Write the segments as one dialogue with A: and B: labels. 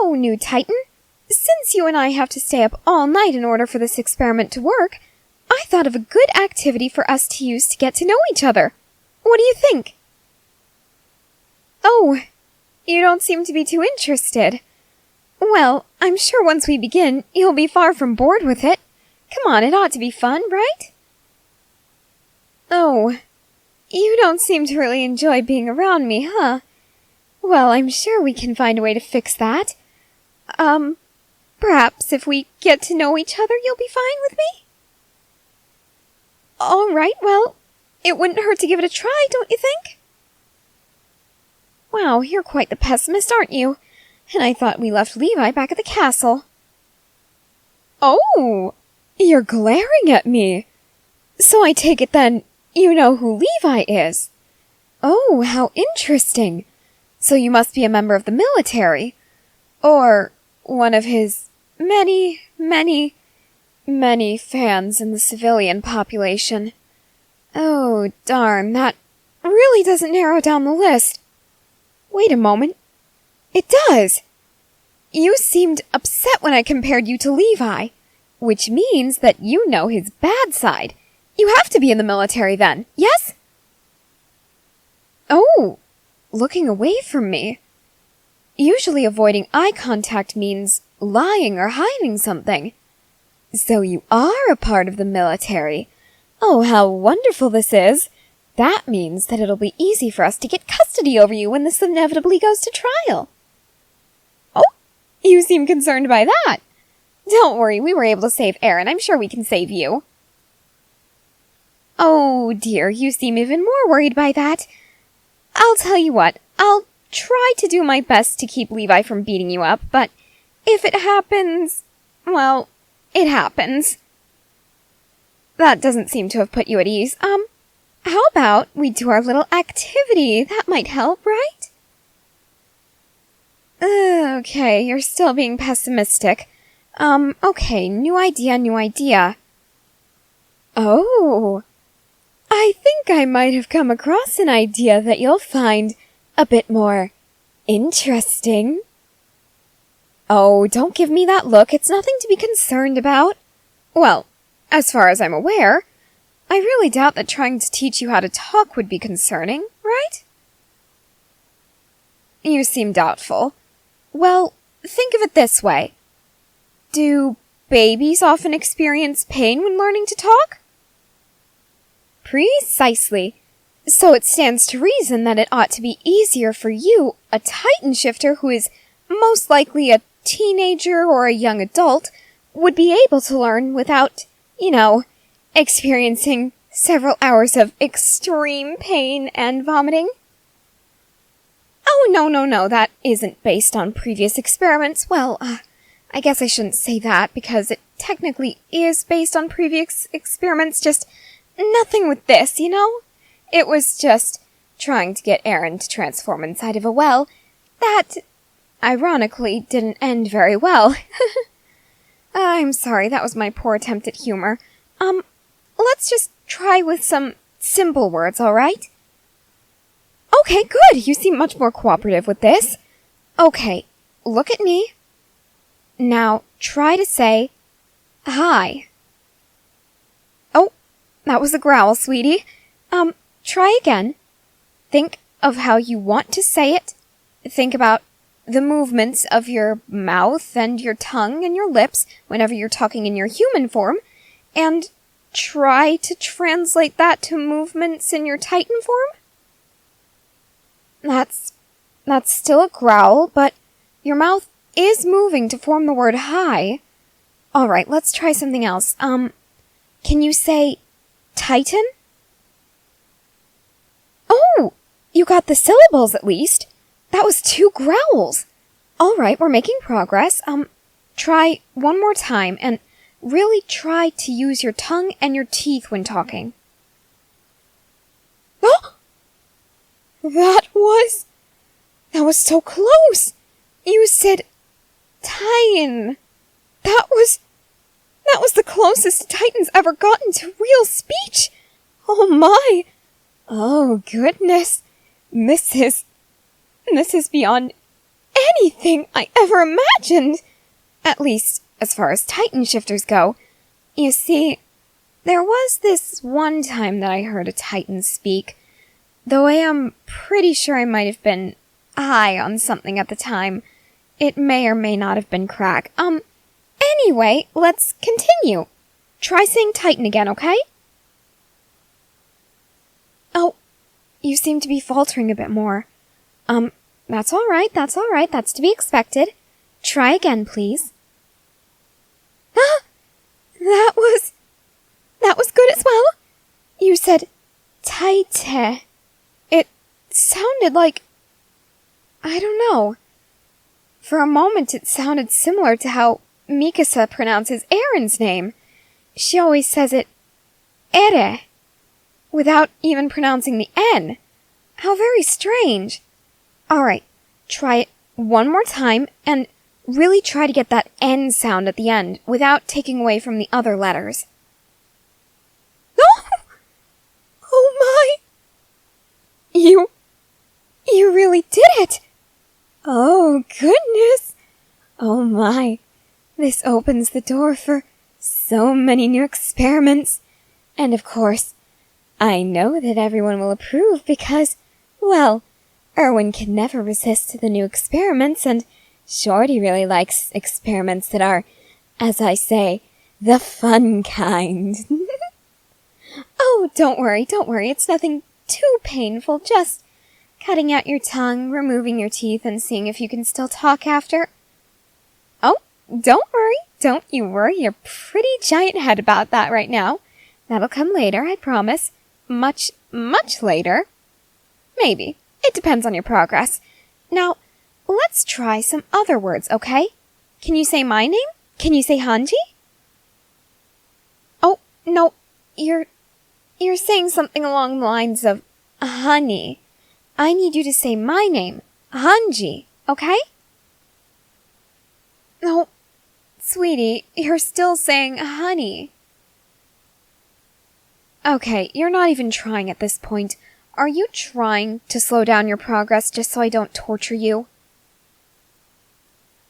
A: So, new Titan, since you and I have to stay up all night in order for this experiment to work, I thought of a good activity for us to use to get to know each other. What do you think? Oh, you don't seem to be too interested. Well, I'm sure once we begin, you'll be far from bored with it. Come on, it ought to be fun, right? Oh, you don't seem to really enjoy being around me, huh? Well, I'm sure we can find a way to fix that. Perhaps if we get to know each other, you'll be fine with me? All right, well, it wouldn't hurt to give it a try, don't you think? Wow, you're quite the pessimist, aren't you? And I thought we left Levi back at the castle. Oh, you're glaring at me. So I take it then, you know who Levi is. Oh, how interesting. So you must be a member of the military. Or one of his many, many, many fans in the civilian population. Oh, darn, that really doesn't narrow down the list. Wait a moment. It does! You seemed upset when I compared you to Levi, which means that you know his bad side. You have to be in the military then, yes? Oh, looking away from me. Usually avoiding eye contact means lying or hiding something. So you are a part of the military. Oh, how wonderful this is. That means that it'll be easy for us to get custody over you when this inevitably goes to trial. Oh, you seem concerned by that. Don't worry, we were able to save Aaron. I'm sure we can save you. Oh dear, you seem even more worried by that. I'll tell you what, I'll try to do my best to keep Levi from beating you up, but if it happens, well, it happens. That doesn't seem to have put you at ease. How about we do our little activity? That might help, right? Okay, you're still being pessimistic. Okay, new idea. Oh, I think I might have come across an idea that you'll find a bit more interesting. Oh, don't give me that look. It's nothing to be concerned about. Well, as far as I'm aware, I really doubt that trying to teach you how to talk would be concerning, right? You seem doubtful. Well, think of it this way. Do babies often experience pain when learning to talk? Precisely. So it stands to reason that it ought to be easier for you, a Titan shifter who is most likely a teenager or a young adult, would be able to learn without, experiencing several hours of extreme pain and vomiting. Oh, no, that isn't based on previous experiments. Well, I guess I shouldn't say that, because it technically is based on previous experiments, just nothing with this, It was just trying to get Aaron to transform inside of a well that, ironically, didn't end very well. I'm sorry, that was my poor attempt at humor. Let's just try with some simple words, alright? Okay, good, you seem much more cooperative with this. Okay, look at me. Now, try to say, hi. Oh, that was a growl, sweetie. Try again. Think of how you want to say it. Think about the movements of your mouth and your tongue and your lips whenever you're talking in your human form, and try to translate that to movements in your Titan form. That's still a growl, but your mouth is moving to form the word hi. Alright, let's try something else. Can you say Titan? Oh, you got the syllables at least. That was 2 growls. Alright, we're making progress. Try one more time and really try to use your tongue and your teeth when talking. Oh! That was so close. You said Titan. That was the closest Titan's ever gotten to real speech. Oh my. Oh goodness. This is beyond anything I ever imagined. At least, as far as Titan shifters go. You see, there was this one time that I heard a Titan speak, though I am pretty sure I might have been high on something at the time. It may or may not have been crack. Anyway, let's continue. Try saying Titan again, okay? Oh, you seem to be faltering a bit more. That's alright, that's to be expected. Try again, please. Ah! That was good as well. You said Taite. It sounded like... I don't know. For a moment it sounded similar to how Mikasa pronounces Aaron's name. She always says it Ere, without even pronouncing the N. How very strange. Alright, try it one more time, and really try to get that N sound at the end, without taking away from the other letters. Oh my! You really did it! Oh, goodness! Oh my, this opens the door for so many new experiments. And of course, I know that everyone will approve because, well, Erwin can never resist the new experiments, and Shorty really likes experiments that are, as I say, the fun kind. Oh, don't worry, it's nothing too painful, just cutting out your tongue, removing your teeth, and seeing if you can still talk after. Oh, don't you worry your pretty giant head about that right now. That'll come later, I promise. Much, much later. Maybe. It depends on your progress. Now, let's try some other words, okay? Can you say my name? Can you say Hanji? Oh, no, you're saying something along the lines of honey. I need you to say my name, Hanji, okay? No, sweetie, you're still saying honey. Okay, you're not even trying at this point. Are you trying to slow down your progress just so I don't torture you?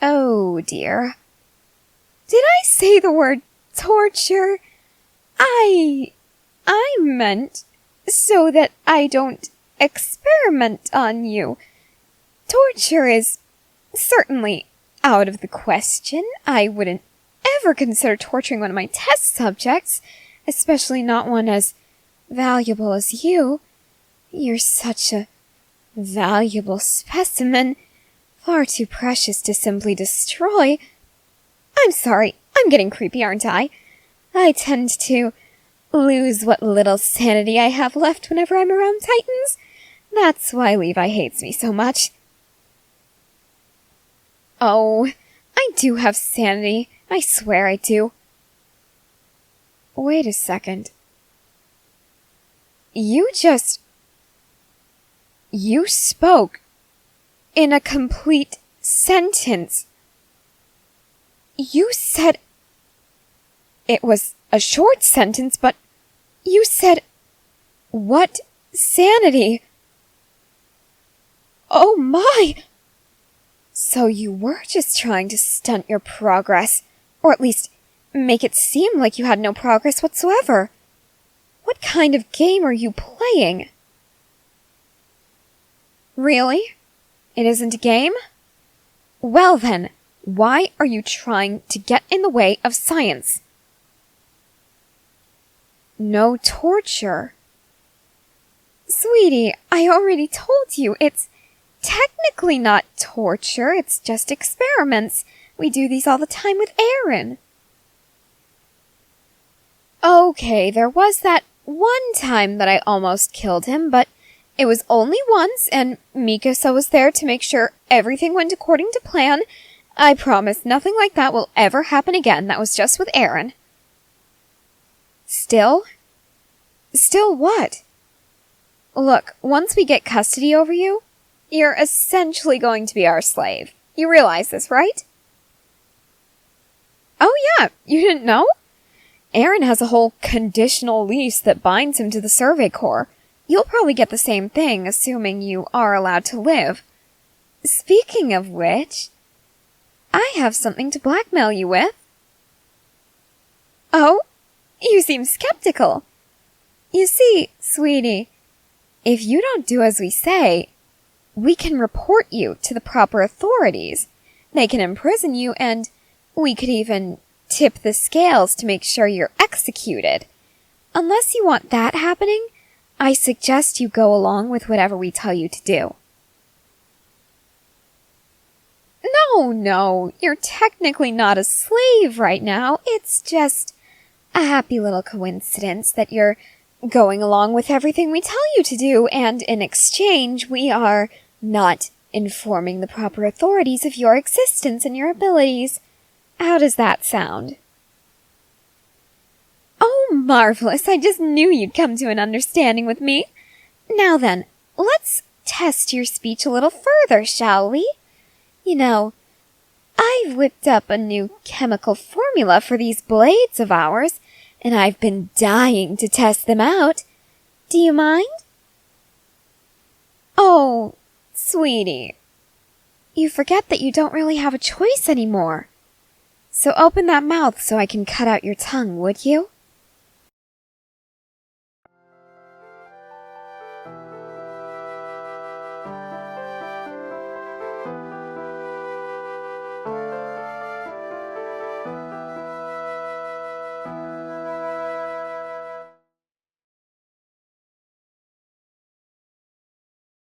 A: Oh, dear. Did I say the word torture? I meant so that I don't experiment on you. Torture is certainly out of the question. I wouldn't ever consider torturing one of my test subjects, especially not one as valuable as you. You're such a valuable specimen, far too precious to simply destroy. I'm sorry, I'm getting creepy, aren't I? I tend to lose what little sanity I have left whenever I'm around Titans. That's why Levi hates me so much. Oh, I do have sanity. I swear I do. Wait a second. You spoke in a complete sentence. You said... It was a short sentence, but you said... What sanity? Oh my! So you were just trying to stunt your progress, or at least make it seem like you had no progress whatsoever. What kind of game are you playing? Really? It isn't a game? Well then, why are you trying to get in the way of science? No torture. Sweetie, I already told you, it's technically not torture, it's just experiments. We do these all the time with Aaron. Okay, there was that one time that I almost killed him, but it was only once, and Mikasa was there to make sure everything went according to plan. I promise nothing like that will ever happen again. That was just with Aaron. Still? Still what? Look, once we get custody over you, you're essentially going to be our slave. You realize this, right? Oh yeah, you didn't know? Aaron has a whole conditional lease that binds him to the Survey Corps. You'll probably get the same thing, assuming you are allowed to live. Speaking of which, I have something to blackmail you with. Oh, you seem skeptical. You see, sweetie, if you don't do as we say, we can report you to the proper authorities. They can imprison you, and we could even tip the scales to make sure you're executed. Unless you want that happening, I suggest you go along with whatever we tell you to do. No, you're technically not a slave right now. It's just a happy little coincidence that you're going along with everything we tell you to do, and in exchange, we are not informing the proper authorities of your existence and your abilities. How does that sound? Oh, marvelous. I just knew you'd come to an understanding with me. Now then, let's test your speech a little further, shall we? You know, I've whipped up a new chemical formula for these blades of ours, and I've been dying to test them out. Do you mind? Oh, sweetie, you forget that you don't really have a choice anymore. So open that mouth so I can cut out your tongue, would you?